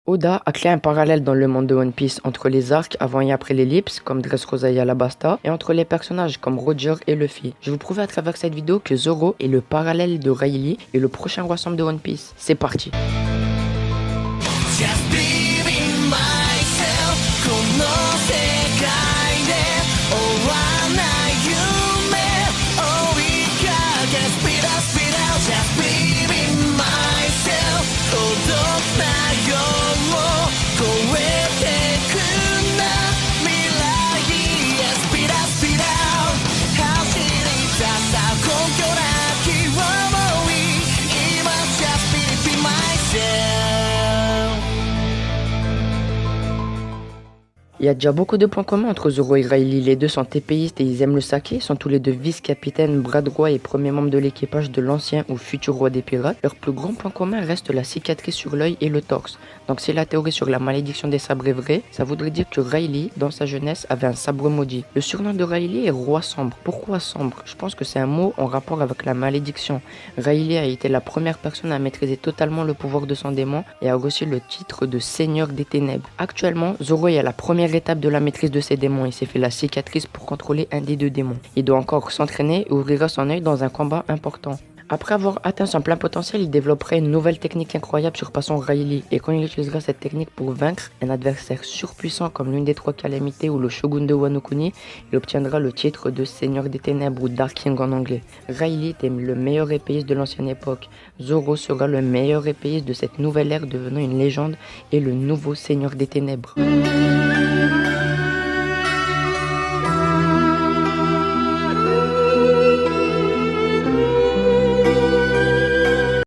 Oda a créé un parallèle dans le monde de One Piece entre les arcs avant et après l'ellipse, comme Dressrosa et Alabasta, et entre les personnages comme Roger et Luffy. Je vais vous prouver à travers cette vidéo que Zoro est le parallèle de Rayleigh et le prochain roi sombre de One Piece. C'est parti! Il y a déjà beaucoup de points communs entre Zoro et Rayleigh. Les deux sont épéistes et ils aiment le saké, sont tous les deux vice-capitaines, bras droit et premier membre de l'équipage de l'ancien ou futur roi des pirates. Leur plus grand point commun reste la cicatrice sur l'œil et le torse. Donc si la théorie sur la malédiction des sabres est vraie, ça voudrait dire que Rayleigh, dans sa jeunesse, avait un sabre maudit. Le surnom de Rayleigh est roi sombre. Pourquoi sombre? Je pense que c'est un mot en rapport avec la malédiction. Rayleigh a été la première personne à maîtriser totalement le pouvoir de son démon et a reçu le titre de Seigneur des Ténèbres. Actuellement, Zoro est à la première étape de la maîtrise de ses démons. Il s'est fait la cicatrice pour contrôler un des deux démons. Il doit encore s'entraîner et ouvrira son œil dans un combat important. Après avoir atteint son plein potentiel, il développerait une nouvelle technique incroyable surpassant Rayleigh, et quand il utilisera cette technique pour vaincre un adversaire surpuissant comme l'une des trois calamités ou le shogun de Wano Kuni, il obtiendra le titre de Seigneur des Ténèbres ou Dark King en anglais. Rayleigh est le meilleur épéiste de l'ancienne époque. Zoro sera le meilleur épéiste de cette nouvelle ère, devenant une légende et le nouveau Seigneur des Ténèbres.